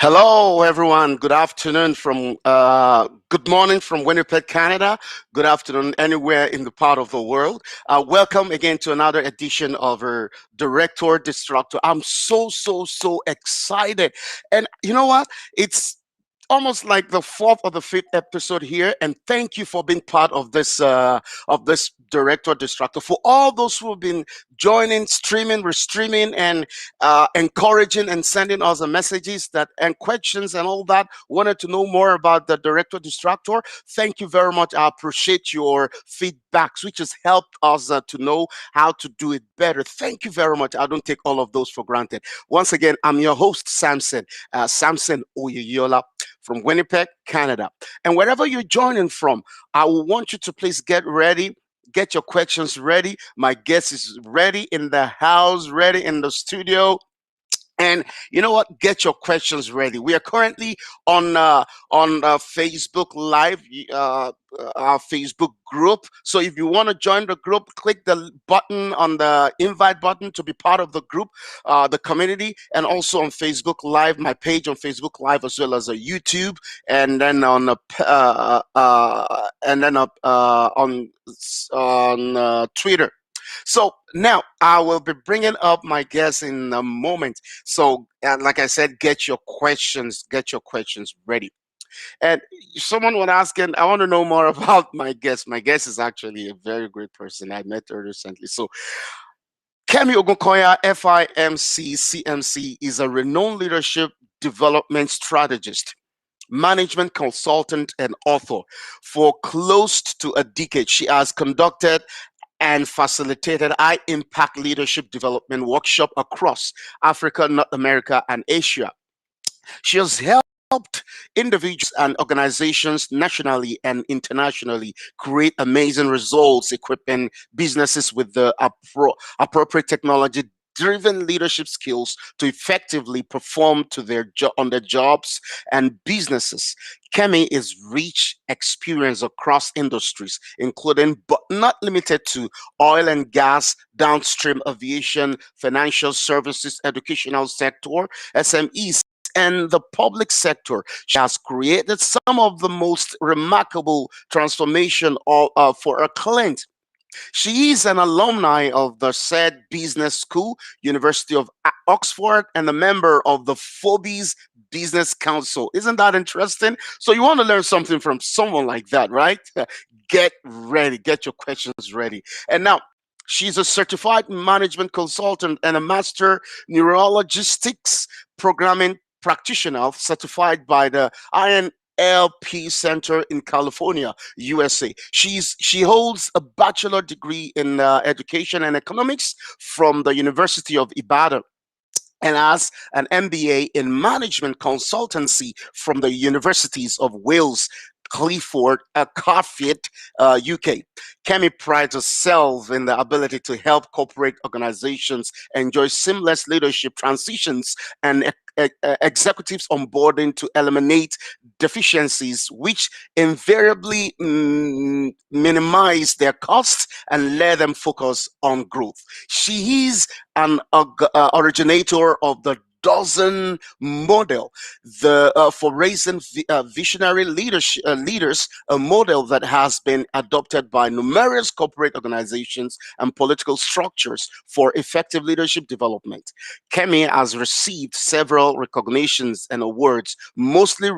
Hello, everyone. Good afternoon from, good morning from Winnipeg, Canada. Good afternoon anywhere in the part of the world. Welcome again to another edition of our Director Destructor. I'm so excited. And you know what? It's almost like the fourth or the fifth episode here, and thank you for being part of this Director Destructor. For all those who have been joining, streaming, restreaming, and encouraging and sending us the messages that and questions and all that, wanted to know more about the Director Destructor. Thank you very much. I appreciate your feedbacks, which has helped us to know how to do it better. Thank you very much. I don't take all of those for granted. Once again, I'm your host, Samson Oyeyiola from Winnipeg, Canada. And wherever you're joining from, I will want you to please get ready. Get your questions ready. My guest is ready in the house, ready in the studio. And you know what? Get your questions ready. We are currently on Facebook Live, our Facebook group. So if you want to join the group, click the button on the invite button to be part of the group, the community, and also on Facebook Live, my page on Facebook Live as well as a YouTube, and then on on Twitter. So now I will be bringing up my guest in a moment. So, like I said, get your questions ready. And someone was asking, I want to know more about my guest. My guest is actually a very great person. I met her recently. So, Kemi Ogunkoya, FIMC CMC, is a renowned leadership development strategist, management consultant, and author. For close to a decade, she has conducted and facilitated high impact leadership development workshop across Africa, North America, and Asia. She has helped individuals and organizations nationally and internationally create amazing results, equipping businesses with the appropriate technology driven leadership skills to effectively perform to on their jobs and businesses. Kemi is rich experience across industries, including but not limited to oil and gas, downstream aviation, financial services, educational sector, SMEs, and the public sector. She has created some of the most remarkable transformation for her clients. She is an alumni of the said business school, University of Oxford, and a member of the Forbes Business Council. Isn't that interesting? So you want to learn something from someone like that, right? Get ready, get your questions ready. And now, she's a certified management consultant and a master neurologistics programming practitioner certified by the INLP Center in California, USA. She holds a bachelor degree in education and economics from the University of Ibadan and has an MBA in management consultancy from the universities of Wales, Clifford, Cardiff, UK. Kemi prides herself in the ability to help corporate organizations enjoy seamless leadership transitions and executives onboarding to eliminate deficiencies, which invariably minimize their costs and let them focus on growth. She is an originator of the dozen model for raising visionary leaders, a model that has been adopted by numerous corporate organizations and political structures for effective leadership development. Kemi has received several recognitions and awards, mostly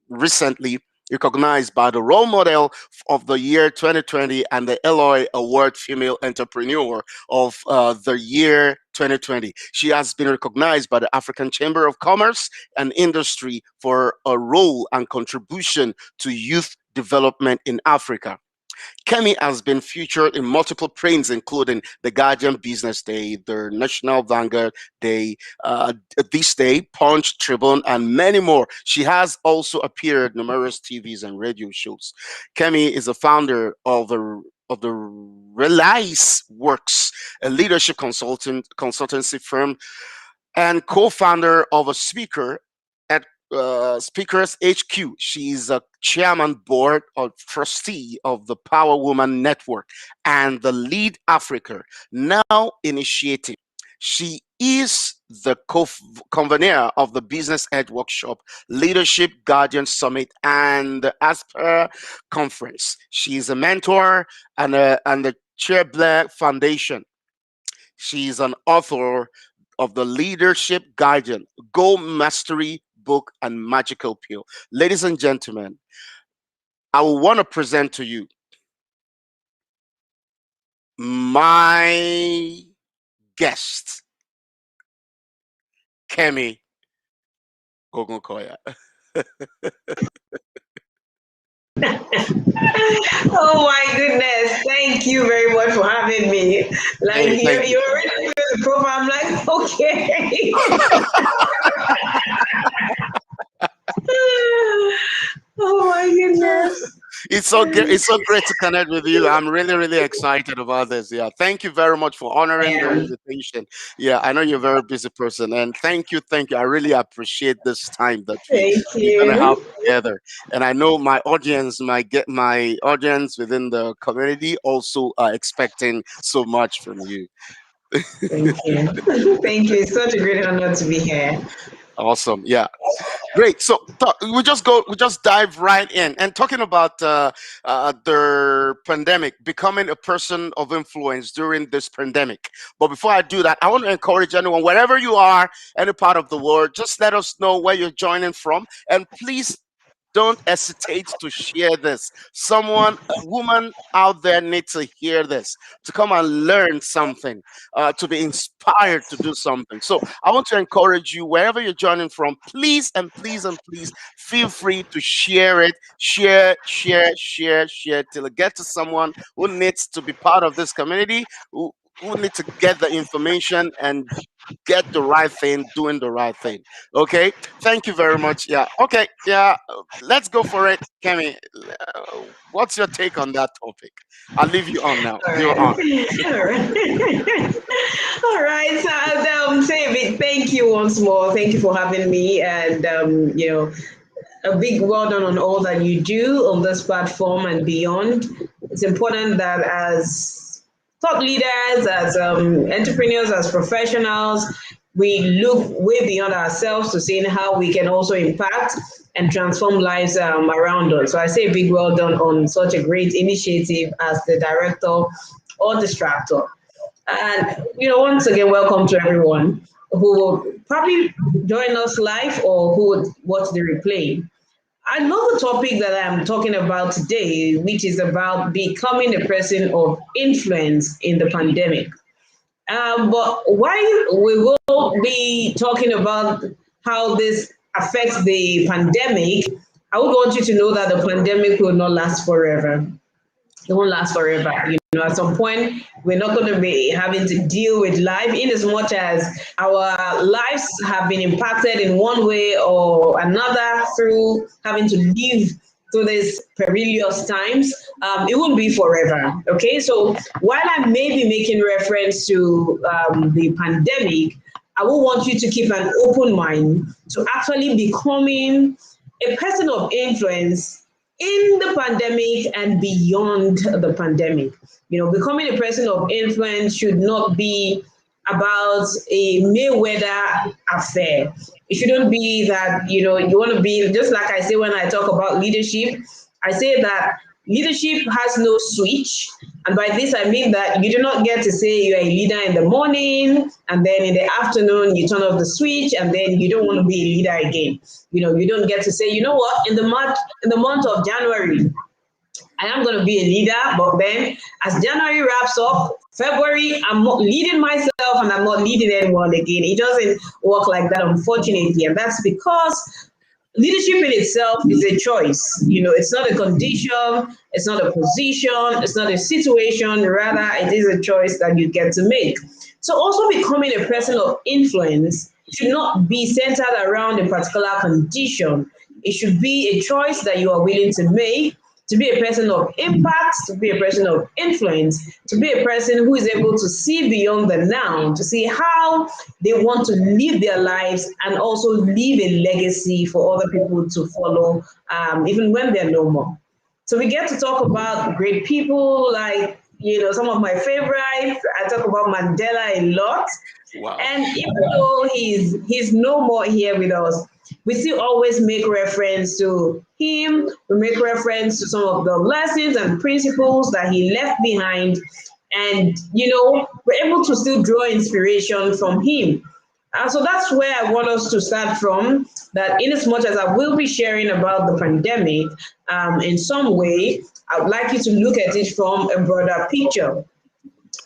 recently recognized by the Role Model of the Year 2020 and the Eloy Award Female Entrepreneur of the Year 2020. She has been recognized by the African Chamber of Commerce and Industry for a role and contribution to youth development in Africa. Kemi has been featured in multiple prints, including The Guardian Business Day, the National Vanguard Day, This Day, Punch, Tribune, and many more. She has also appeared in numerous TVs and radio shows. Kemi is a founder of the Relice Works, a leadership consultancy firm, and co-founder of a speaker at Speakers HQ. She's a chairman board of trustee of the Power Woman Network and the Lead Africa Now initiative. She is the convener of the Business Edge Workshop, Leadership Guardian Summit, and the Asper Conference. She's a mentor and the Chair Blair Foundation. She's an author of the Leadership Guardian, Go Mastery Book, and Magical Pill. Ladies and gentlemen, I want to present to you my guest, Kemi Ogunkoya. Oh my goodness. Thank you very much for having me. Like Hey, thank you. you already know the profile. I'm like, okay. Oh my goodness. It's so great to connect with you. I'm really really excited about this. Yeah, thank you very much for honoring the Yeah. invitation. Yeah, I know you're a very busy person, and thank you. I really appreciate this time that Thank we're gonna have you. together. And I know my audience within the community also are expecting so much from you. Thank you. Thank you. It's such a great honor to be here. Awesome. Yeah. Great. So we just dive right in and talking about the pandemic, becoming a person of influence during this pandemic. But before I do that, I want to encourage anyone, wherever you are, any part of the world, just let us know where you're joining from, and please don't hesitate to share this. Someone, a woman out there needs to hear this, to come and learn something, to be inspired to do something. So I want to encourage you, wherever you're joining from, please and please and please feel free to share it. Share till it gets to someone who needs to be part of this community, who need to get the information and get the right thing, doing the right thing. Okay. Thank you very much. Yeah. Okay. Yeah. Let's go for it, Kemi. What's your take on that topic? I'll leave you on now. All You're right. on. All right. All right. So, David, thank you once more. Thank you for having me. And, a big well done on all that you do on this platform and beyond. It's important that as thought leaders, as entrepreneurs, as professionals, we look way beyond ourselves to seeing how we can also impact and transform lives around us. So I say a big well done on such a great initiative as the director or distractor. And once again, welcome to everyone who will probably join us live or who would watch the replay. I love the topic that I'm talking about today, which is about becoming a person of influence in the pandemic. But while we will be talking about how this affects the pandemic, I would want you to know that the pandemic will not last forever. It won't last forever. At some point, we're not going to be having to deal with life in as much as our lives have been impacted in one way or another through having to live through these perilous times. It won't be forever. Okay. So while I may be making reference to the pandemic, I will want you to keep an open mind to actually becoming a person of influence in the pandemic and beyond the pandemic. Becoming a person of influence should not be about a Mayweather affair. It shouldn't be that, you want to be, just like I say when I talk about leadership, I say that leadership has no switch. And by this, I mean that you do not get to say you're a leader in the morning and then in the afternoon you turn off the switch and then you don't want to be a leader again. You don't get to say, you know what, in the month of January, I am going to be a leader, but then as January wraps up, February, I'm not leading myself and I'm not leading anyone again. It doesn't work like that, unfortunately. And that's because leadership in itself is a choice. It's not a condition, it's not a position, it's not a situation. Rather, it is a choice that you get to make. So, also becoming a person of influence should not be centered around a particular condition. It should be a choice that you are willing to make to be a person of impact, to be a person of influence, to be a person who is able to see beyond the now, to see how they want to live their lives and also leave a legacy for other people to follow, even when they're no more. So we get to talk about great people like some of my favorites. I talk about Mandela a lot. Wow. And even though he's no more here with us, we still always make reference to him. We make reference to some of the lessons and principles that he left behind. And, we're able to still draw inspiration from him. So that's where I want us to start from, that in as much as I will be sharing about the pandemic in some way, I would like you to look at it from a broader picture.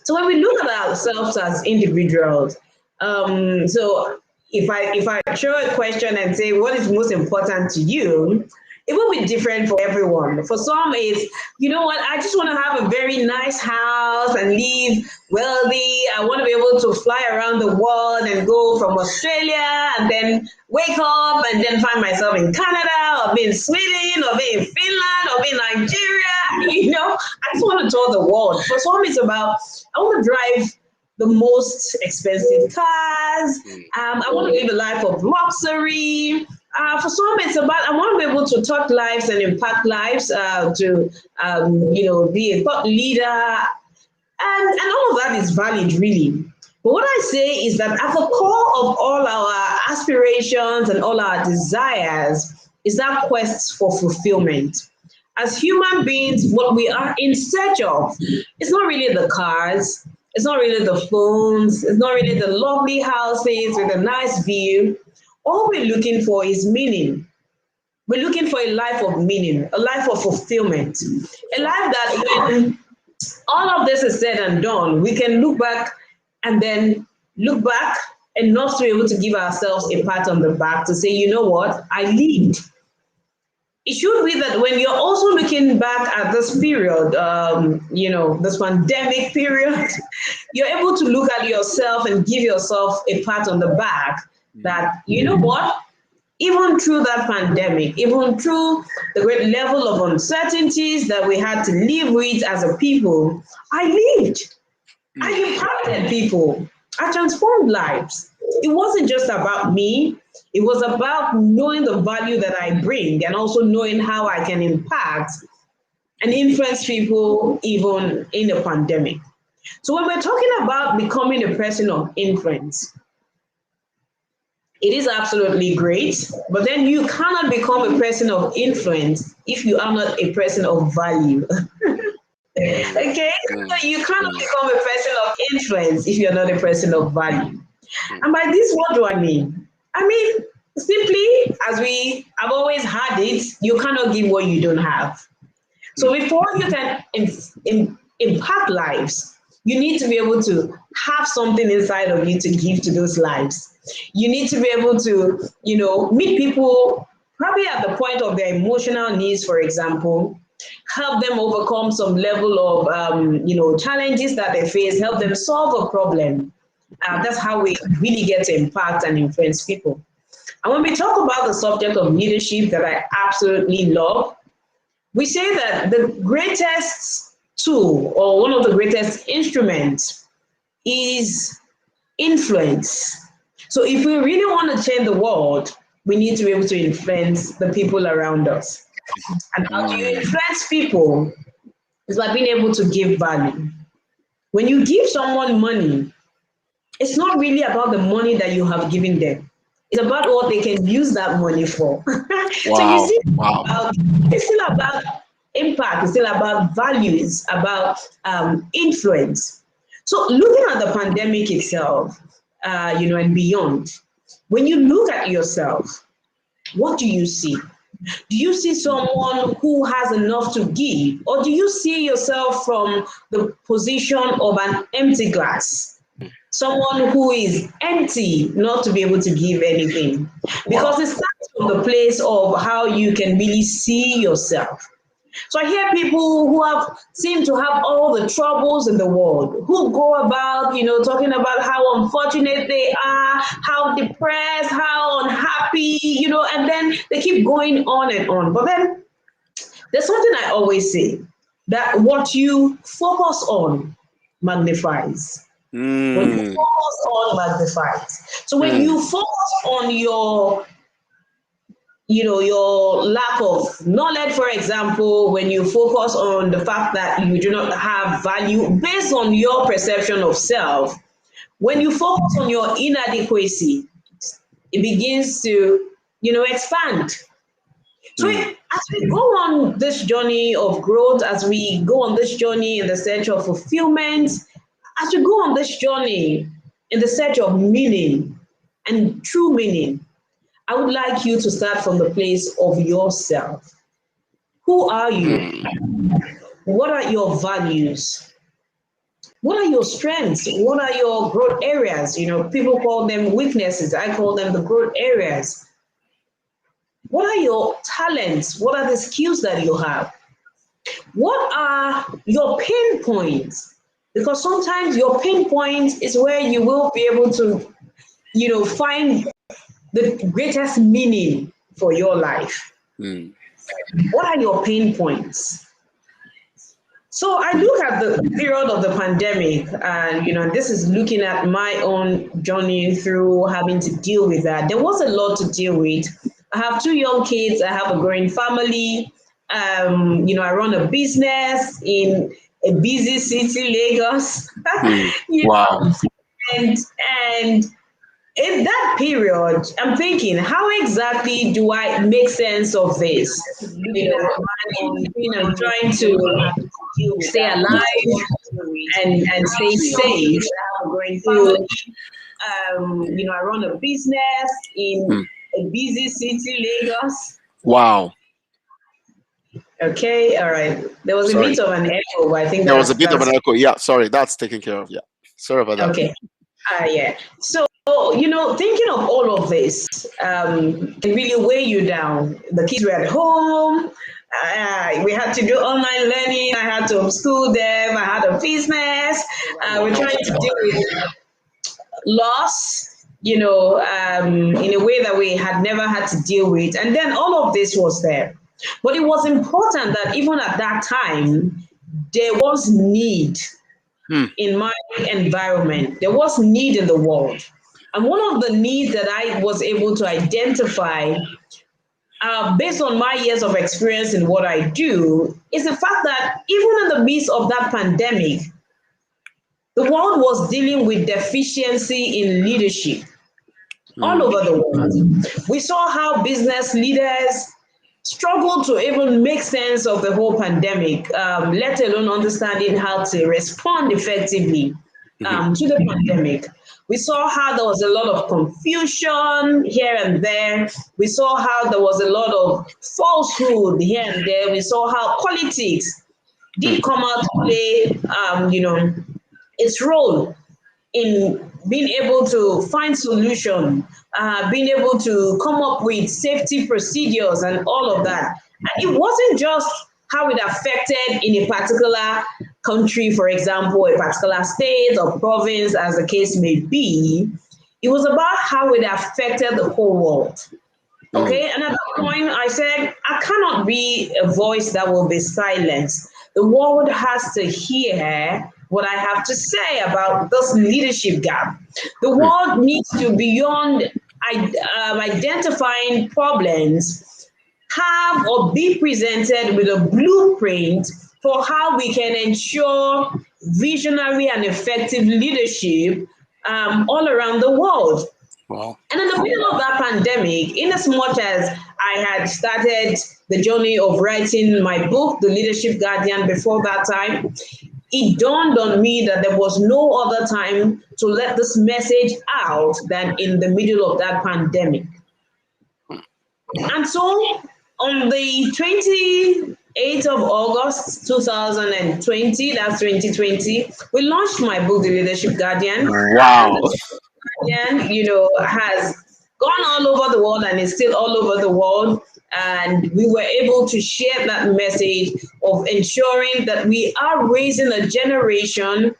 So when we look at ourselves as individuals, so if I throw a question and say what is most important to you, it will be different for everyone. For some, it's, you know what, I just want to have a very nice house and live wealthy. I want to be able to fly around the world and go from Australia and then wake up and then find myself in Canada or be in Sweden or be in Finland or be in Nigeria. I just want to tour the world. For some, it's about, I want to drive the most expensive cars. I want to live a life of luxury. For some, it's about, I want to be able to touch lives and impact lives, to be a thought leader, and all of that is valid, really. But what I say is that at the core of all our aspirations and all our desires is that quest for fulfillment. As human beings, what we are in search of, it's not really the cars, it's not really the phones, it's not really the lovely houses with a nice view. All we're looking for is meaning. We're looking for a life of meaning, a life of fulfillment, a life that when all of this is said and done, we can look back and then look back and not to be able to give ourselves a pat on the back to say, you know what, I lived. It should be that when you're also looking back at this period, this pandemic period, you're able to look at yourself and give yourself a pat on the back that, you know what, even through that pandemic, even through the great level of uncertainties that we had to live with as a people, I lived. I impacted people. I transformed lives. It wasn't just about me. It was about knowing the value that I bring and also knowing how I can impact and influence people even in a pandemic. So when we're talking about becoming a person of influence, it is absolutely great, but then you cannot become a person of influence if you are not a person of value. Okay? So you cannot become a person of influence if you're not a person of value. And by this, what do I mean? I mean, simply, as we have always had it, you cannot give what you don't have. So before you can impact lives, you need to be able to have something inside of you to give to those lives. You need to be able to, meet people probably at the point of their emotional needs, for example, help them overcome some level of, challenges that they face, help them solve a problem. That's how we really get to impact and influence people. And when we talk about the subject of leadership that I absolutely love, we say that the greatest tool or one of the greatest instruments is influence. So if we really want to change the world, we need to be able to influence the people around us. And how do you influence people? Is by being able to give value. When you give someone money, it's not really about the money that you have given them. It's about what they can use that money for. Wow. So you see, Wow. it's still about impact, it's still about values, about influence. So looking at the pandemic itself, and beyond, when you look at yourself, what do you see? Do you see someone who has enough to give? Or do you see yourself from the position of an empty glass? Someone who is empty, not to be able to give anything. Because it starts from the place of how you can really see yourself. So I hear people who seem to have all the troubles in the world, who go about, talking about how unfortunate they are, how depressed, how unhappy, and then they keep going on and on. But then there's something I always say, that what you focus on magnifies. When you focus on magnifies. So when you focus on your your lack of knowledge, for example, when you focus on the fact that you do not have value based on your perception of self, when you focus on your inadequacy, it begins to, expand. So Mm. as we go on this journey of growth, as we go on this journey in the search of fulfillment, as we go on this journey in the search of meaning and true meaning, I would like you to start from the place of yourself. Who are you? Mm. What are your values? What are your strengths? What are your growth areas? People call them weaknesses. I call them the growth areas. What are your talents? What are the skills that you have? What are your pain points? Because sometimes your pain point is where you will be able to, find the greatest meaning for your life. Mm. What are your pain points? So I look at the period of the pandemic, and this is looking at my own journey through having to deal with that. There was a lot to deal with. I have two young kids. I have a growing family. I run a business in a busy city, Lagos. Mm. you Wow. know, and in that period, I'm thinking, how exactly do I make sense of this? I'm trying to stay alive and stay safe. So, I run a business in Mm. a busy city, Lagos. Wow. Okay, all right. There was a Sorry. bit of an echo, but I think There was a bit of that's an echo. Yeah, sorry. That's taken care of. Yeah. Sorry about that. okay. Yeah. So, thinking of all of this can really weigh you down. The kids were at home. We had to do online learning. I had to homeschool them. I had a business. We're trying to deal with loss, in a way that we had never had to deal with. And then all of this was there. But it was important that even at that time, there was need Mm. in my environment. There was need in the world. And one of the needs that I was able to identify based on my years of experience in what I do is the fact that even in the midst of that pandemic, the world was dealing with deficiency in leadership all Mm. over the world. We saw how business leaders struggled to even make sense of the whole pandemic, let alone understanding how to respond effectively Mhm. to the pandemic. We saw how there was a lot of confusion here and there. We saw how there was a lot of falsehood here and there. We saw how politics did Mm. come out to play, its role in being able to find solution, being able to come up with safety procedures and all of that. And it wasn't just how it affected in a particular country, for example, a particular state or province, as the case may be. It was about how it affected the whole world. Mm. Okay, and at that point, I said, I cannot be a voice that will be silenced. The world has to hear what I have to say about this leadership gap. The Mm. world needs to, beyond identifying problems, have or be presented with a blueprint for how we can ensure visionary and effective leadership all around the world. Wow. And in the middle of that pandemic, in as much as I had started the journey of writing my book, The Leadership Guardian, before that time, it dawned on me that there was no other time to let this message out than in the middle of that pandemic. And so on the 28th of August 2020, that's 2020, we launched my book, The Leadership Guardian. Wow. Guardian, has gone all over the world and is still all over the world. And we were able to share that message of ensuring that we are raising a generation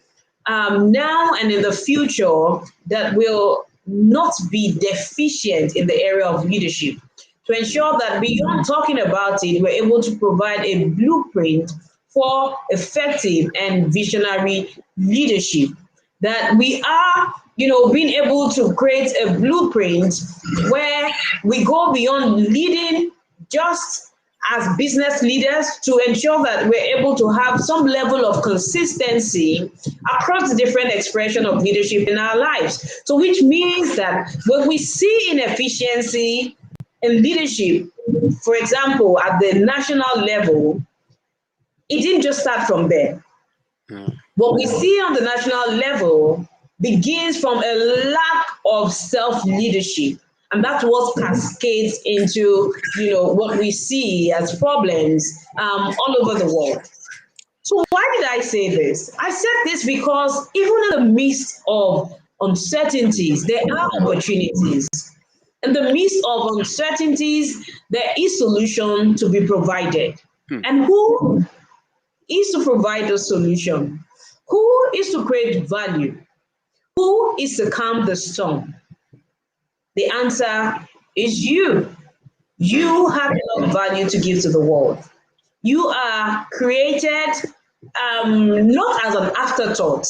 now and in the future that will not be deficient in the area of leadership. To ensure that beyond talking about it, we're able to provide a blueprint for effective and visionary leadership that we are, being able to create a blueprint where we go beyond leading just as business leaders to ensure that we're able to have some level of consistency across the different expression of leadership in our lives. So which means that when we see inefficiency in leadership, for example, at the national level, it didn't just start from there. What we see on the national level begins from a lack of self-leadership. And that's what cascades into, what we see as problems all over the world. So why did I say this? I said this because even in the midst of uncertainties, there are opportunities. In the midst of uncertainties, there is solution to be provided. And who is to provide the solution? Who is to create value? Who is to calm the storm? The answer is you. You have enough value to give to the world. You are created not as an afterthought.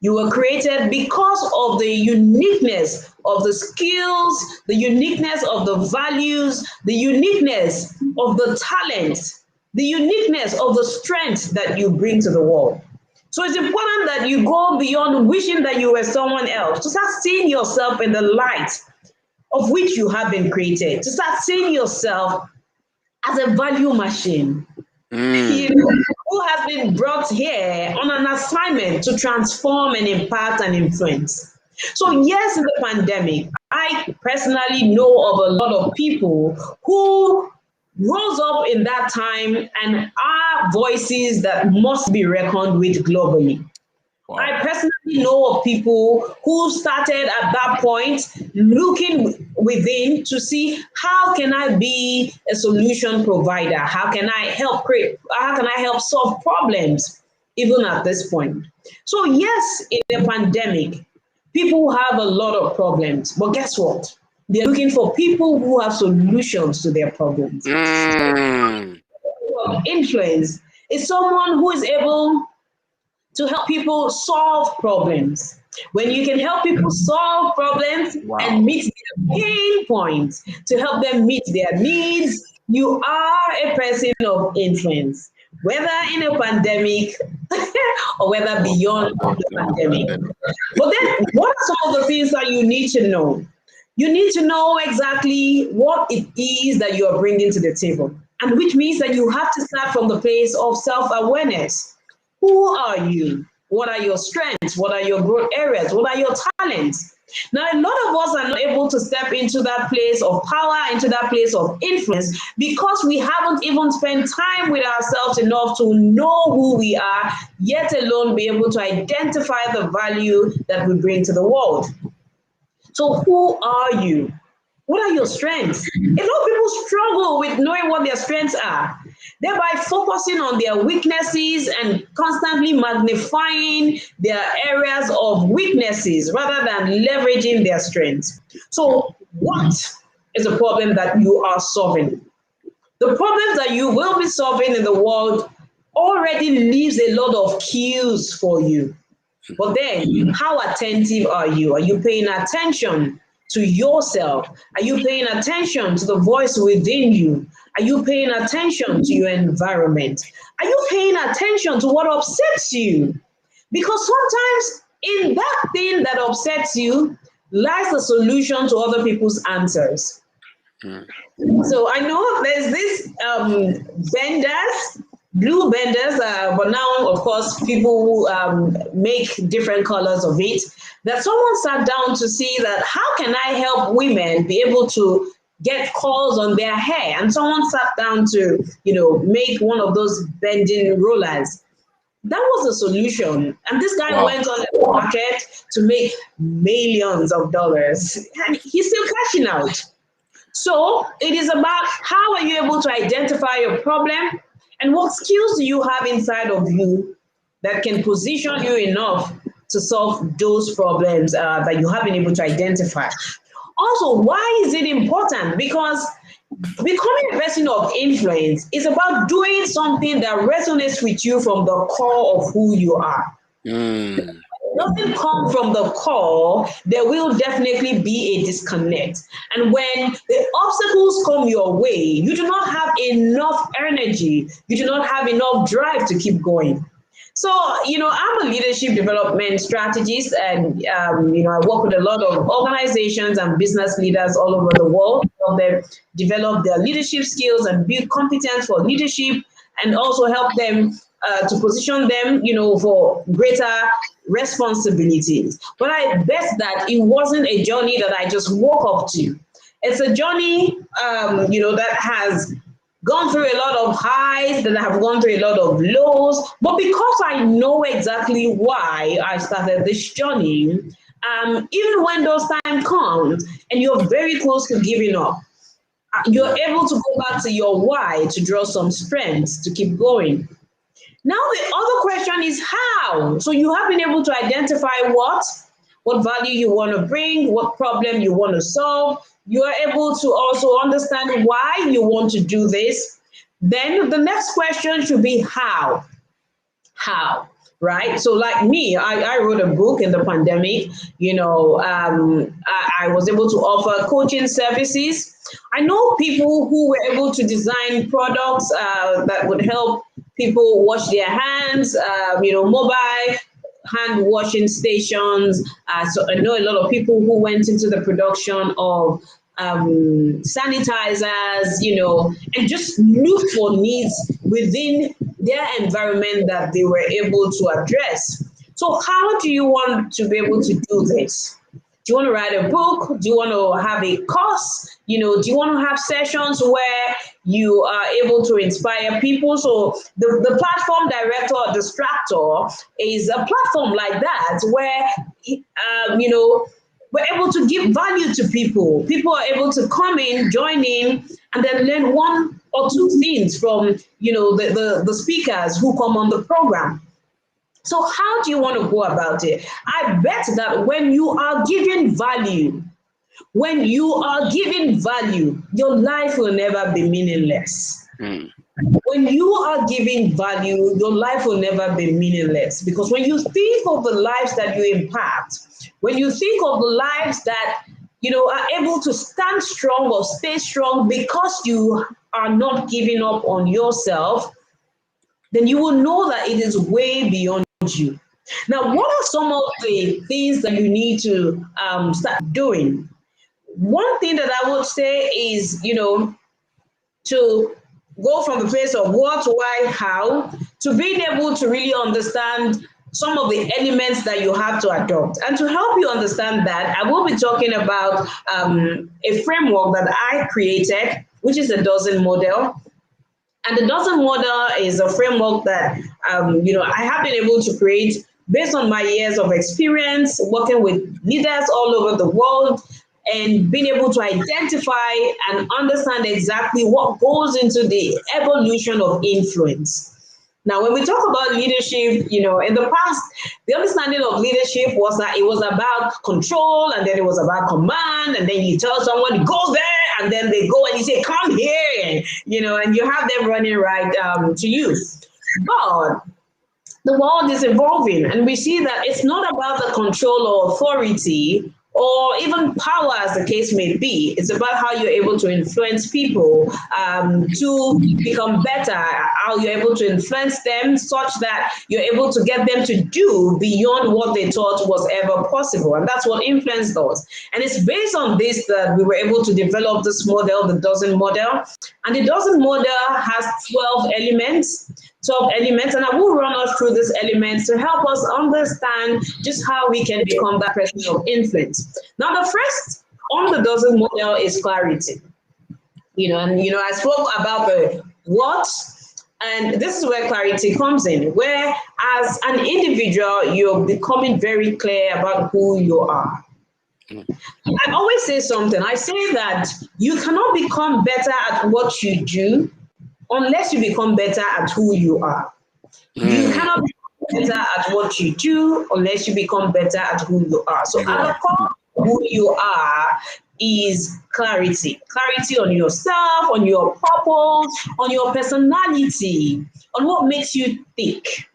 You were created because of the uniqueness of the skills, the uniqueness of the values, the uniqueness of the talents, the uniqueness of the strength that you bring to the world. So it's important that you go beyond wishing that you were someone else, to start seeing yourself in the light of which you have been created, to start seeing yourself as a value machine, who has been brought here on an assignment to transform and impact and influence. So yes, in the pandemic, I personally know of a lot of people who rose up in that time and are voices that must be reckoned with globally. Wow. I personally know of people who started at that point looking within to see how can I be a solution provider? How can I help solve problems even at this point? So yes, in the pandemic, people have a lot of problems, but guess what? They're looking for people who have solutions to their problems. Influence is someone who is able to help people solve problems. When you can help people solve problems and meet their pain points to help them meet their needs, you are a person of influence, whether in a pandemic or whether beyond the pandemic. But then, what are some of the things that you need to know? You need to know exactly what it is that you are bringing to the table, and which means that you have to start from the place of self-awareness. Who are you? What are your strengths? What are your growth areas? What are your talents? Now, a lot of us are not able to step into that place of power, into that place of influence, because we haven't even spent time with ourselves enough to know who we are, yet alone be able to identify the value that we bring to the world. So who are you? What are your strengths? A lot of people struggle with knowing what their strengths are, thereby focusing on their weaknesses and constantly magnifying their areas of weaknesses rather than leveraging their strengths. So what is the problem that you are solving? The problems that you will be solving in the world already leaves a lot of cues for you. But then, how attentive are you? Are you paying attention to yourself? Are you paying attention to the voice within you? Are you paying attention to your environment? Are you paying attention to what upsets you? Because sometimes in that thing that upsets you lies the solution to other people's answers. So I know there's this benders, blue benders, but now, of course, people make different colors of it. That someone sat down to see that how can I help women be able to get curls on their hair? And someone sat down to, make one of those bending rollers. That was the solution. And this guy went on the market to make millions of dollars. And he's still cashing out. So it is about how are you able to identify your problem and what skills do you have inside of you that can position you enough to solve those problems that you have been able to identify. Also, why is it important? Because becoming a person of influence is about doing something that resonates with you from the core of who you are. doesn't come from the core, there will definitely be a disconnect. And when the obstacles come your way, you do not have enough energy, you do not have enough drive to keep going. So, I'm a leadership development strategist, and I work with a lot of organizations and business leaders all over the world to help them develop their leadership skills and build competence for leadership, and also help them to position them, for greater responsibilities. But I bet that it wasn't a journey that I just woke up to. It's a journey, that has gone through a lot of highs, that have gone through a lot of lows. But because I know exactly why I started this journey, even when those times come and you're very close to giving up, you're able to go back to your why to draw some strength to keep going. Now, the other question is how. So you have been able to identify what value you want to bring, what problem you want to solve. You are able to also understand why you want to do this. Then the next question should be how. How? Right? So, like me, I wrote a book in the pandemic. I was able to offer coaching services. I know people who were able to design products that would help people wash their hands, mobile hand washing stations. So I know a lot of people who went into the production of sanitizers, and just looked for needs within their environment that they were able to address. So how do you want to be able to do this? Do you want to write a book? Do you want to have a course? Do you want to have sessions where you are able to inspire people? So the platform director or distractor is a platform like that where, we're able to give value to people. People are able to come in, join in, and then learn one or two things from, the speakers who come on the program. So how do you want to go about it? I bet that when you are giving value, your life will never be meaningless. Mm. When you are giving value, your life will never be meaningless. Because when you think of the lives that you impact, when you think of the lives that, are able to stand strong or stay strong because you are not giving up on yourself, then you will know that it is way beyond you. Now, what are some of the things that you need to start doing? One thing that I would say is, to go from the place of what, why, how, to being able to really understand some of the elements that you have to adopt. And to help you understand that, I will be talking about a framework that I created, which is the dozen model. And the dozen model is a framework that I have been able to create based on my years of experience working with leaders all over the world, and being able to identify and understand exactly what goes into the evolution of influence. Now, when we talk about leadership, in the past, the understanding of leadership was that it was about control, and then it was about command, and then you tell someone to go there, and then they go and you say, come here, and you have them running right to you. But the world is evolving, and we see that it's not about the control or authority or even power, as the case may be. It's about how you're able to influence people to become better, how you're able to influence them such that you're able to get them to do beyond what they thought was ever possible. And that's what influence does. And it's based on this that we were able to develop this model, the dozen model. And the dozen model has 12 elements. 12 elements, and I will run us through these elements to help us understand just how we can become that person of influence. Now, the first on the dozen model is clarity. I spoke about the what, and this is where clarity comes in, where as an individual, you're becoming very clear about who you are. I always say something. I say that you cannot become better at what you do unless you become better at who you are. You cannot become better at what you do unless you become better at who you are. So at the core of who you are is clarity. Clarity on yourself, on your purpose, on your personality, on what makes you tick.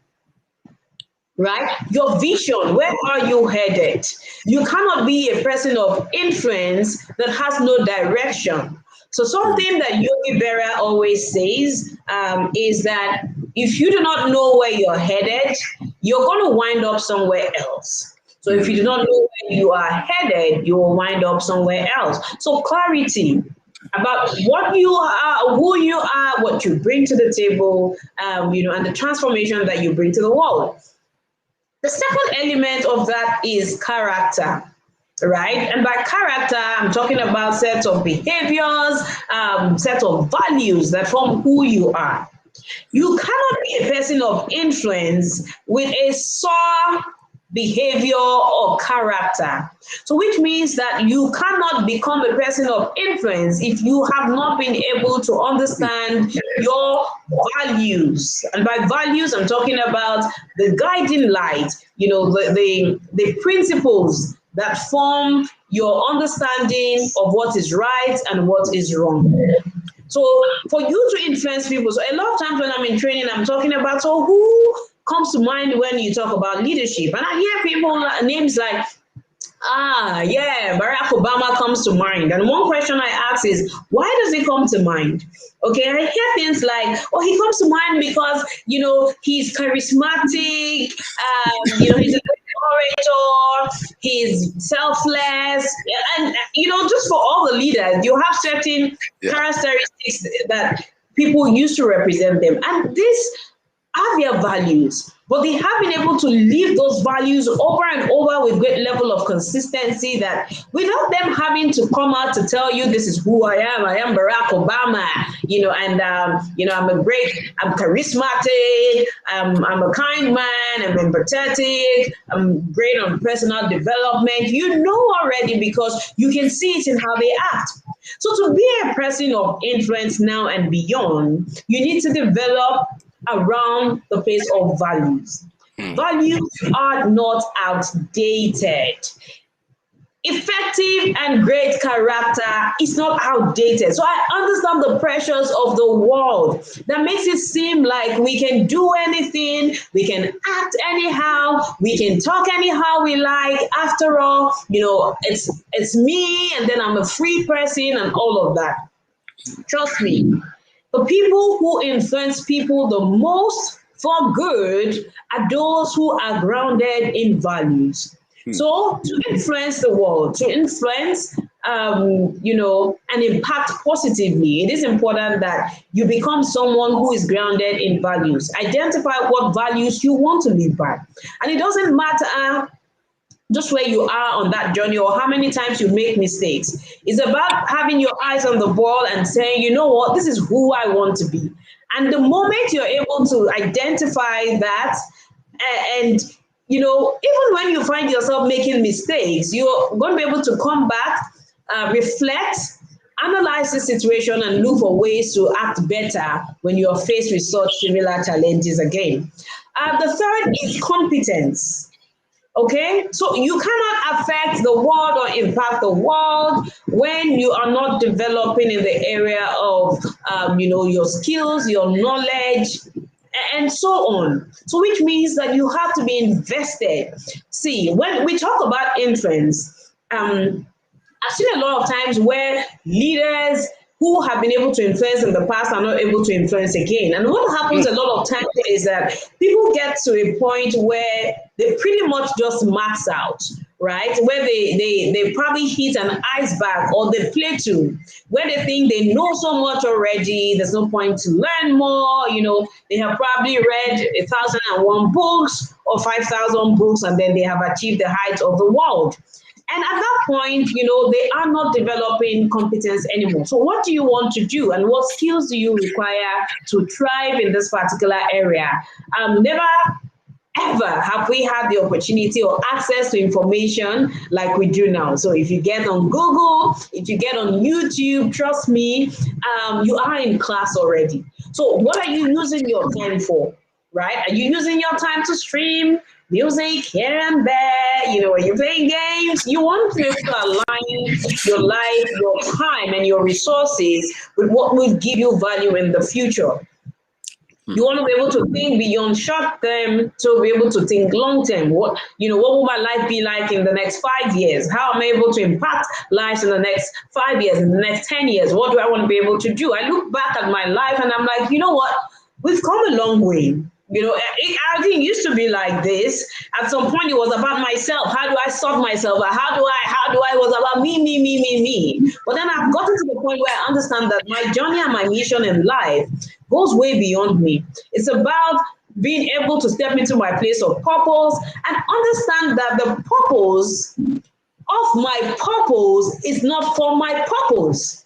right? Your vision, where are you headed? You cannot be a person of influence that has no direction. So mm, something that Yogi Berra always says is that if you do not know where you're headed, you're going to wind up somewhere else. So if you do mm, not know where you are headed, you will wind up somewhere else. So clarity about what you are, who you are, what you bring to the table, and the transformation that you bring to the world. The second element of that is character, right? And by character, I'm talking about sets of behaviors, set of values that form who you are. You mm, cannot be a person of influence with a sour behavior or character. So, which means that you cannot become a person of influence if you have not been able to understand your values. And by values, I'm talking about the guiding light, the principles that form your understanding of what is right and what is wrong. So for you to influence people, so a lot of times when I'm in training, I'm talking about, so who comes to mind when you talk about leadership? And I hear people names like, yeah, Barack Obama comes to mind. And one question I ask is, why does he come to mind? Okay, I hear things like, oh, he comes to mind because, he's charismatic, he's a great orator, he's selfless. And, just for all the leaders, you have certain yeah. characteristics that people use to represent them. And this are their values, but they have been able to live those values over and over with great level of consistency that without them having to come out to tell you this is who I am Barack Obama, I'm charismatic, I'm a kind man, I'm empathetic, I'm great on personal development. You know already because you can see it in how they act. So to be a person of influence now and beyond, you need to develop around the place of values. Mm, Values are not outdated. Effective and great character is not outdated. So I understand the pressures of the world that makes it seem like we can do anything, we can act anyhow, we can talk anyhow we like. After all, it's me and then I'm a free person and all of that. Trust me, the people who influence people the most for good are those who are grounded in values. mm, So, to influence the world, to influence, and impact positively, it is important that you become someone who is grounded in values. Identify what values you want to live by. And it doesn't matter just where you are on that journey or how many times you make mistakes. It's about having your eyes on the ball and saying, you know what, this is who I want to be. And the moment you're able to identify that, and even when you find yourself making mistakes, you're going to be able to come back, reflect, analyze the situation, and look for ways to act better when you're faced with such similar challenges again. The third is competence. Okay, so you cannot affect the world or impact the world when you are not developing in the area of, your skills, your knowledge, and so on. So, which means that you have to be invested. See, when we talk about influence, I've seen a lot of times where leaders who have been able to influence in the past are not able to influence again. And what happens mm, a lot of times is that people get to a point where they pretty much just max out, right? Where they probably hit an iceberg or they plateau, where they think they know so much already, there's no point to learn more. They have probably read 1,001 books or 5,000 books, and then they have achieved the height of the world. And at that point, they are not developing competence anymore. So what do you want to do? And what skills do you require to thrive in this particular area? Never ever have we had the opportunity or access to information like we do now. So if you get on Google, if you get on YouTube, trust me, you are in class already. So what are you using your time for? Right? Are you using your time to stream music here and there? Are you playing games? You want to be able to align your life, your time, and your resources with what will give you value in the future. You want to be able to think beyond short term to be able to think long term. What will my life be like in the next 5 years? How am I able to impact lives in the next 5 years, in the next 10 years? What do I want to be able to do? I look back at my life and I'm like, you know what? We've come a long way. I didn't used to be like this. At some point, it was about myself. How do I solve myself? How do I was about me. But then I've gotten to the point where I understand that my journey and my mission in life goes way beyond me. It's about being able to step into my place of purpose and understand that the purpose of my purpose is not for my purpose.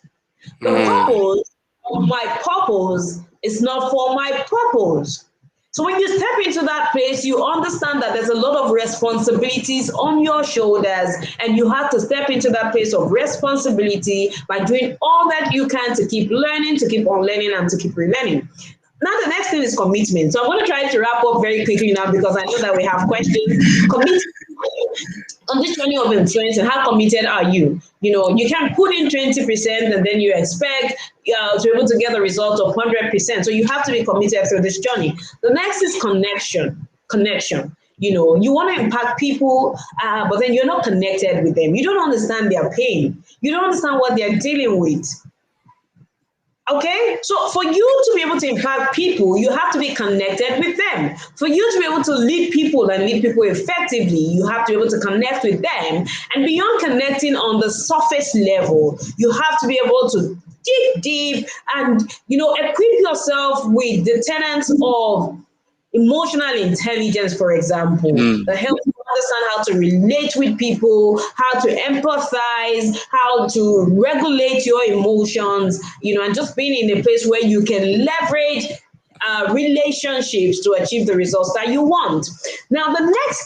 The purpose of my purpose is not for my purpose. So when you step into that place, you understand that there's a lot of responsibilities on your shoulders, and you have to step into that place of responsibility by doing all that you can to keep learning, to keep on learning, and to keep relearning. Now the next thing is commitment. So I'm going to try to wrap up very quickly now because I know that we have questions. Commitment on this journey of influence, and how committed are you? You can put in 20% and then you expect to be able to get the result of 100%. So you have to be committed through this journey. The next is connection. You want to impact people, but then you're not connected with them. You don't understand their pain. You don't understand what they're dealing with. Okay, so for you to be able to impact people, you have to be connected with them. For you to be able to lead people and lead people effectively, you have to be able to connect with them. And beyond connecting on the surface level, you have to be able to dig deep and, equip yourself with the tenets of emotional intelligence, for example, that helps you understand how to relate with people, how to empathize, how to regulate your emotions, and just being in a place where you can leverage relationships to achieve the results that you want. Now, the next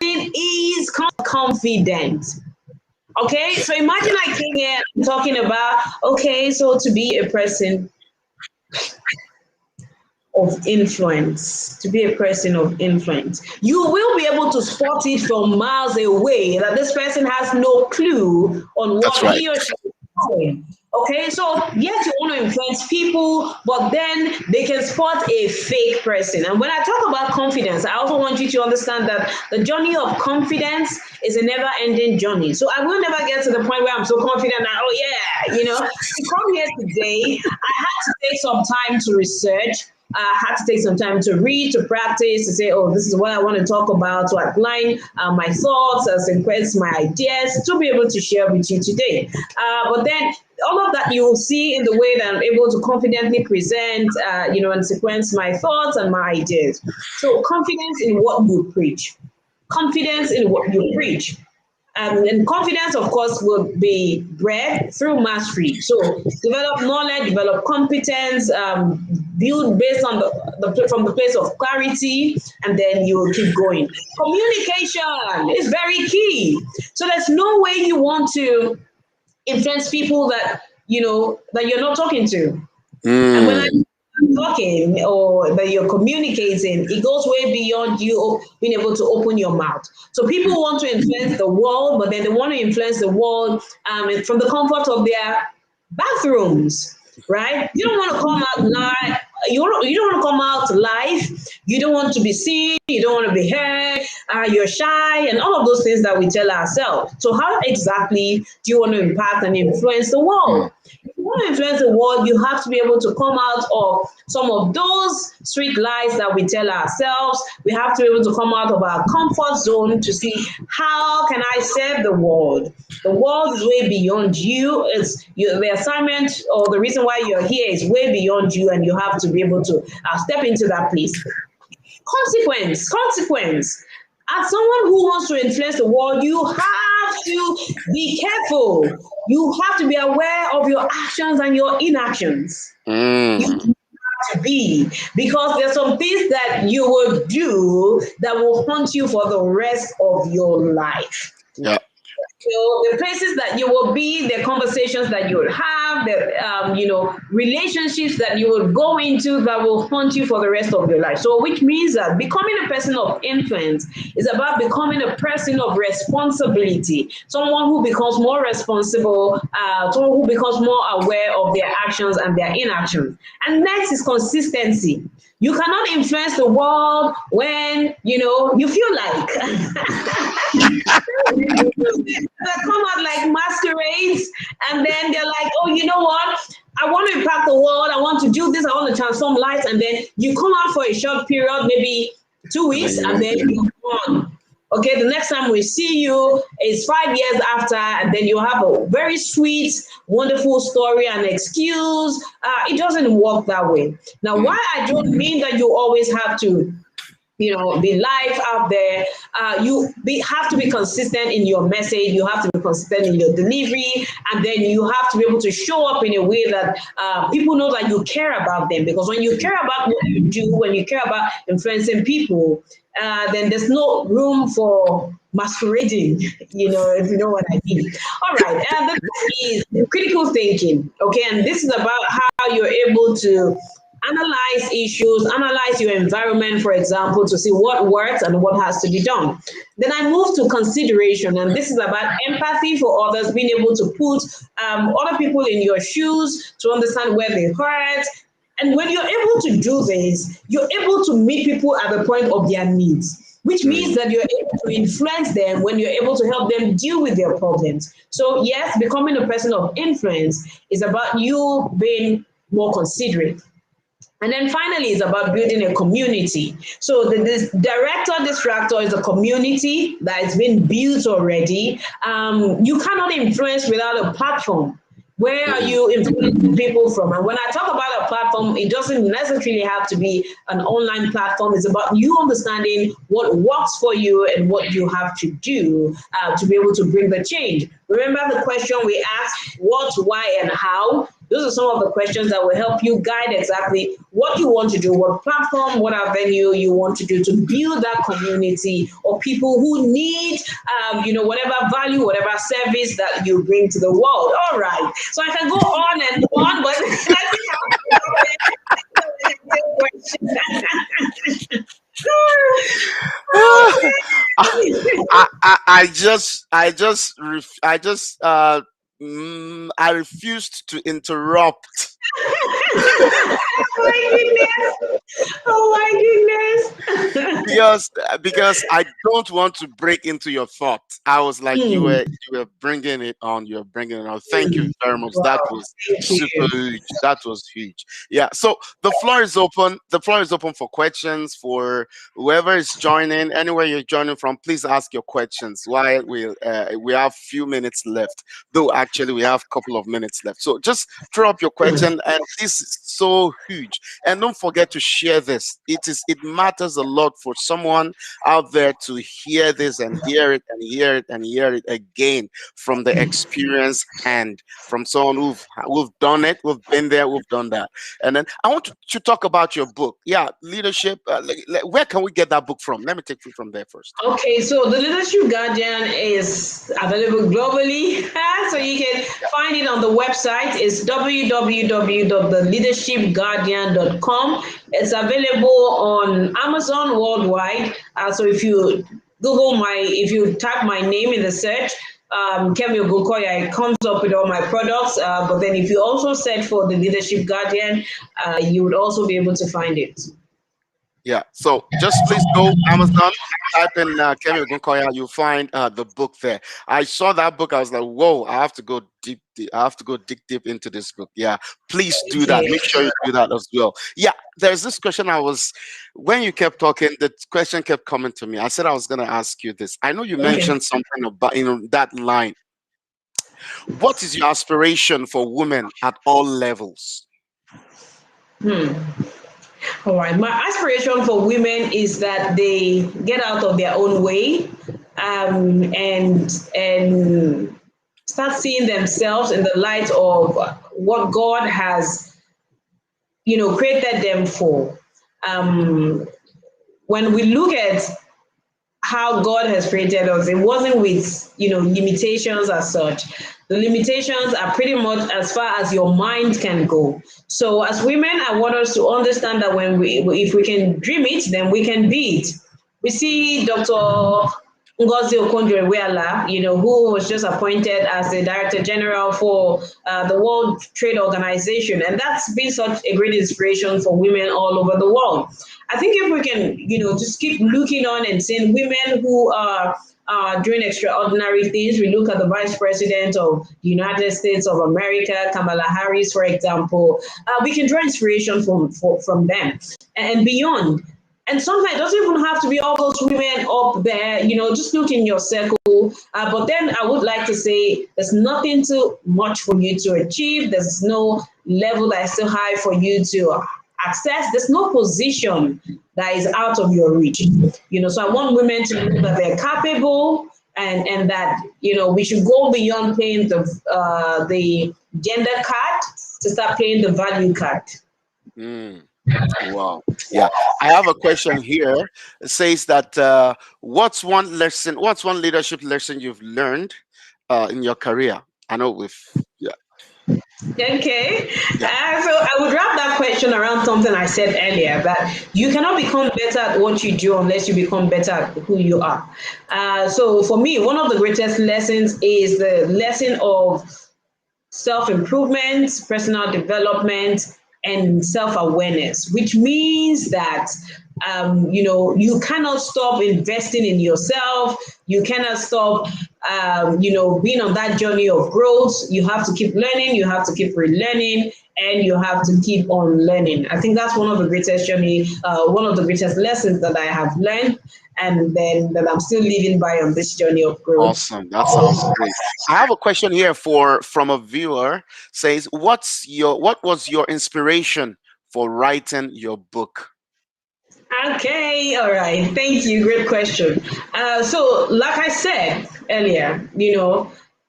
thing is confidence. Okay, so imagine I came here talking about, so to be a person of influence, you will be able to spot it from miles away that this person has no clue on what he or she is doing. Okay, so yes, you want to influence people, but then they can spot a fake person. And when I talk about confidence, I also want you to understand that the journey of confidence is a never-ending journey. So I will never get to the point where I'm so confident that, to come here today, I had to take some time to research. I had to take some time to read, to practice, to say, this is what I want to talk about, to outline my thoughts, sequence my ideas, to be able to share with you today. But then all of that you will see in the way that I'm able to confidently present, and sequence my thoughts and my ideas. So confidence in what you preach. Confidence in what you preach. And confidence, of course, will be bred through mastery. So develop knowledge, develop competence, build based on from the place of clarity, and then you will keep going. Communication is very key. So there's no way you want to influence people that that you're not talking to. And when I'm talking or that you're communicating, it goes way beyond you being able to open your mouth. So people want to influence the world, but then they want to influence the world from the comfort of their bathrooms, right? You don't want to come out live. You don't want to come out live. You don't want to be seen. You don't want to be heard. You're shy, and all of those things that we tell ourselves. So how exactly do you want to impact and influence the world? If you want to influence the world, you have to be able to come out of some of those sweet lies that we tell ourselves. We have to be able to come out of our comfort zone to see, how can I serve the world? The world is way beyond you. The assignment or the reason why you're here is way beyond you, and you have to be able to step into that place. Consequence. As someone who wants to influence the world, you have to be careful. You have to be aware of your actions and your inactions. You have to be, because there's some things that you will do that will haunt you for the rest of your life. Yeah. The places that you will be, the conversations that you will have, the relationships that you will go into that will haunt you for the rest of your life. So, which means that becoming a person of influence is about becoming a person of responsibility, someone who becomes more responsible, someone who becomes more aware of their actions and their inactions. And next is consistency. You cannot influence the world when you feel like that come out like masquerades, and then they're like, oh, you know what? I want to impact the world. I want to do this. I want to transform lives. And then you come out for a short period, maybe 2 weeks, and then you're gone. Okay, the next time we see you is 5 years after, and then you have a very sweet, wonderful story and excuse. It doesn't work that way. Now, why I don't mean that you always have to be live out there. Have to be consistent in your message. You have to be consistent in your delivery, and then you have to be able to show up in a way that people know that you care about them. Because when you care about what you do, when you care about influencing people, then there's no room for masquerading, if you know what I mean. All right, and the next is critical thinking. Okay, and this is about how you're able to analyze issues, analyze your environment, for example, to see what works and what has to be done. Then I move to consideration, and this is about empathy for others, being able to put other people in your shoes to understand where they hurt. And when you're able to do this, you're able to meet people at the point of their needs, which means that you're able to influence them when you're able to help them deal with their problems. So yes, becoming a person of influence is about you being more considerate. And then finally, it's about building a community. So this distractor is a community that has been built already. You cannot influence without a platform. Where are you influencing people from? And when I talk about a platform, it doesn't necessarily have to be an online platform. It's about you understanding what works for you and what you have to do to be able to bring the change. Remember the question we asked, what, why, and how? Those are some of the questions that will help you guide exactly what you want to do, what platform, what avenue you want to do to build that community of people who need, whatever value, whatever service that you bring to the world. All right. So I can go on and on, but I refused to interrupt. Oh my goodness! Oh my goodness! because I don't want to break into your thoughts. I was like, you were bringing it on. You're bringing it on. Thank you very much. That Wow, was thank super you. huge. That was huge. Yeah. So the floor is open. The floor is open for questions for whoever is joining. Anywhere you're joining from, please ask your questions. While we have few minutes left, though actually we have a couple of minutes left. So just throw up your question, and this is so huge. And don't forget to share this. It matters a lot for someone out there to hear this and hear it and hear it and hear it again from the experience hand, from someone who've done it, we've been there, we've done that. And then I want to talk about your book. Yeah, leadership. Where can we get that book from? Let me take you from there first. Okay, so the Leadership Guardian is available globally. So you can find it on the website. It's www.theleadershipguardian.com. It's available on Amazon worldwide. So if you if you type my name in the search, Kemi Ogunkoya, it comes up with all my products. But then if you also search for the Leadership Guardian, you would also be able to find it. Yeah. So just please go Amazon, type in Kemi Ogunkoya, you'll find the book there. I saw that book. I was like, whoa, I have to go deep, deep. I have to go dig deep into this book. Yeah. Please do that. Make sure you do that as well. Yeah. There's this question when you kept talking, the question kept coming to me. I said I was going to ask you this. I know you Okay. mentioned something about, that line. What is your aspiration for women at all levels? All right. My aspiration for women is that they get out of their own way, and start seeing themselves in the light of what God has, created them for. When we look at how God has created us. It wasn't with, limitations as such. The limitations are pretty much as far as your mind can go. So as women, I want us to understand that if we can dream it, then we can be it. We see Dr. Ngozi Okonjo-Iweala, who was just appointed as the Director General for the World Trade Organization, and that's been such a great inspiration for women all over the world. I think if we can, just keep looking on and seeing women who are doing extraordinary things. We look at the Vice President of the United States of America, Kamala Harris, for example. We can draw inspiration from them and beyond. And sometimes it doesn't even have to be all those women up there, just look in your circle. But then I would like to say there's nothing too much for you to achieve. There's no level that is too high for you to access. There's no position that is out of your reach. So I want women to know that they're capable and that, we should go beyond playing the gender card to start playing the value card. Mm. Wow. Yeah. I have a question here. It says that what's one leadership lesson you've learned in your career? I know yeah, Okay. So yeah. I would wrap that question around something I said earlier, that you cannot become better at what you do unless you become better at who you are. So for me, one of the greatest lessons is the lesson of self-improvement, personal development, and self-awareness, which means that you cannot stop investing in yourself. You cannot stop being on that journey of growth. You have to keep learning, you have to keep relearning, and you have to keep on learning. I think that's one of the one of the greatest lessons that I have learned, and then that I'm still living by on this journey of growth. Awesome. That sounds great. I have a question here from a viewer. Says, what was your inspiration for writing your book? Okay, all right. Thank you. Great question. So, like I said earlier,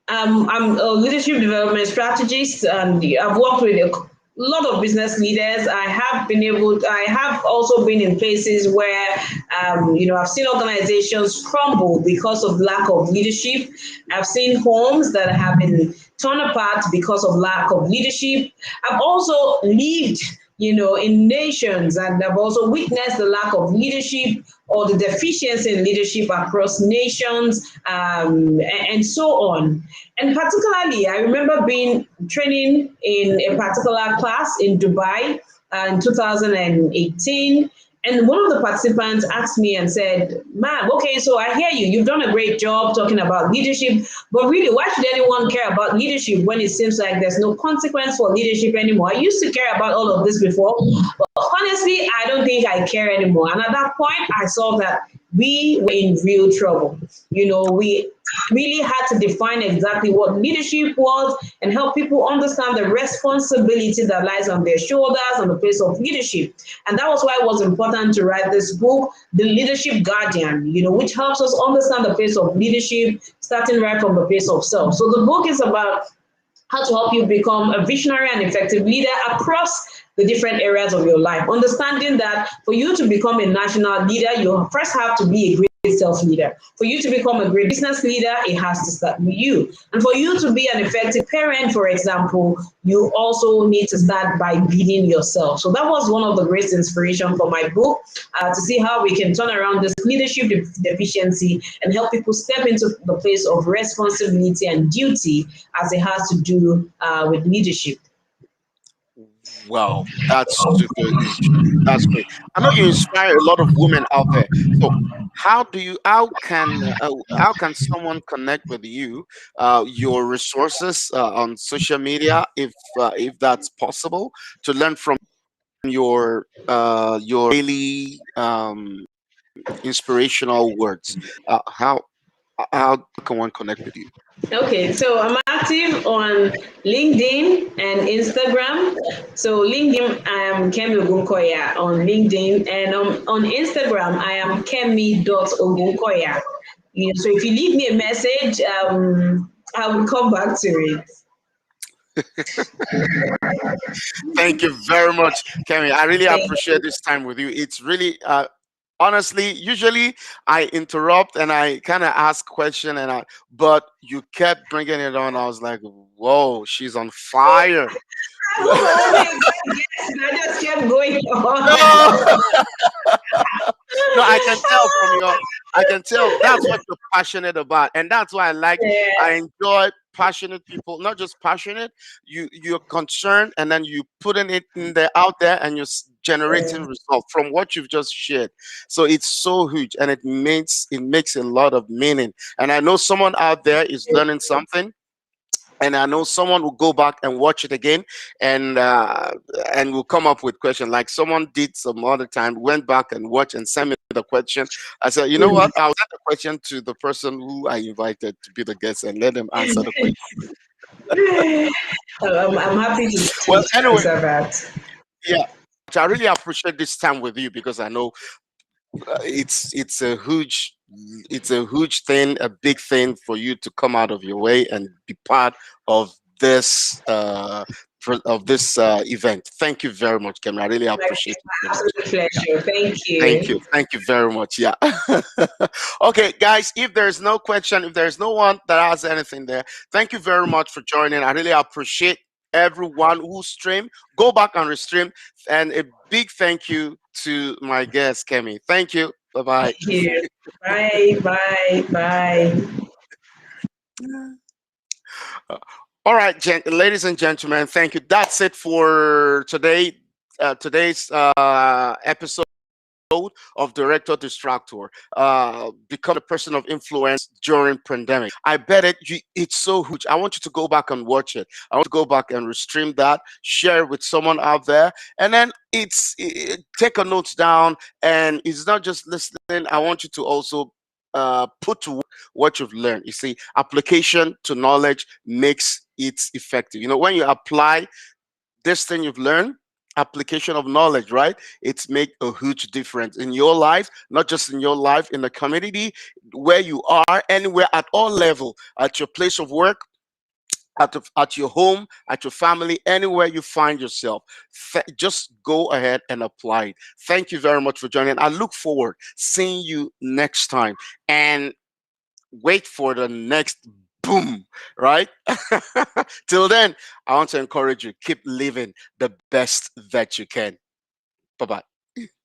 I'm a leadership development strategist, and I've worked with a lot of business leaders. I have also been in places where, I've seen organizations crumble because of lack of leadership. I've seen homes that have been torn apart because of lack of leadership. I've also lived in nations, and I've also witnessed the lack of leadership or the deficiency in leadership across nations, and so on. And particularly, I remember being training in a particular class in Dubai in 2018. And one of the participants asked me and said, "Ma'am, okay, so I hear you. You've done a great job talking about leadership, but really, why should anyone care about leadership when it seems like there's no consequence for leadership anymore? I used to care about all of this before, but honestly, I don't think I care anymore." And at that point, I saw that we were in real trouble. We really had to define exactly what leadership was and help people understand the responsibility that lies on their shoulders on the place of leadership. And that was why it was important to write this book, The Leadership Guardian, which helps us understand the place of leadership, starting right from the place of self. So the book is about how to help you become a visionary and effective leader across the different areas of your life. Understanding that for you to become a national leader, you first have to be a great self-leader. For you to become a great business leader, it has to start with you. And for you to be an effective parent, for example, you also need to start by leading yourself. So that was one of the greatest inspiration for my book, to see how we can turn around this leadership deficiency and help people step into the place of responsibility and duty as it has to do with leadership. Wow, that's super interesting. That's great. I know you inspire a lot of women out there. So, how can someone connect with you, your resources on social media, if that's possible, to learn from your daily inspirational words? How can one connect with you? Okay, so I'm active on LinkedIn and Instagram. So LinkedIn, I am Kemi Ogunkoya on LinkedIn, and on Instagram, I am Kemi.Ogunkoya. So if you leave me a message, I will come back to it. Thank you very much, Kemi. I really Thank appreciate you. this time with you. It's really Honestly, usually I interrupt and I kind of ask question but you kept bringing it on. I was like, whoa, she's on fire. I was only a good guest. I just kept going No, on. no, I can tell from your, I can tell that's what you're passionate about, and that's why I Yeah. enjoy passionate people. Not just passionate, you're concerned, and then you putting it in there out there, and you're generating Yeah. results from what you've just shared. So it's so huge, and it makes a lot of meaning. And I know someone out there is learning something, and I know someone will go back and watch it again, and will come up with question like someone did some other time, went back and watched and sent me the question. I said, you know what? I'll send the question to the person who I invited to be the guest and let them answer the question. I'm happy Well, to anyway, answer that. yeah. I really appreciate this time with you because I know it's a huge thing, a big thing for you to come out of your way and be part of this event. Thank you very much, Kemi. I really My appreciate it so much. absolute Yeah. pleasure. Thank Thank you. you. Thank you very much. Yeah. Okay, guys, if there's no question, if there's no one that has anything there, thank you very much for joining. I really appreciate everyone who streamed. Go back and restream. And a big thank you to my guest, Kemi. Thank you. Bye bye. Thank you. Bye. Bye. Bye. All right, ladies and gentlemen, thank you. That's it for today. Today's episode of Director Distractor, become a person of influence during pandemic. I bet it's so huge. I want you to go back and watch it. I want to go back and restream that, share it with someone out there, and then take a notes down. And it's not just listening. I want you to also put to work what you've learned. You see, application to knowledge makes it effective. When you apply this thing you've learned, application of knowledge, right? It's make a huge difference in your life, not just in your life, in the community where you are, anywhere, at all level, at your place of work, at your home, at your family, anywhere you find yourself. Just go ahead and apply it. Thank you very much for joining. I look forward seeing you next time, and wait for the next boom, right? Till then, I want to encourage you, keep living the best that you can. Bye bye.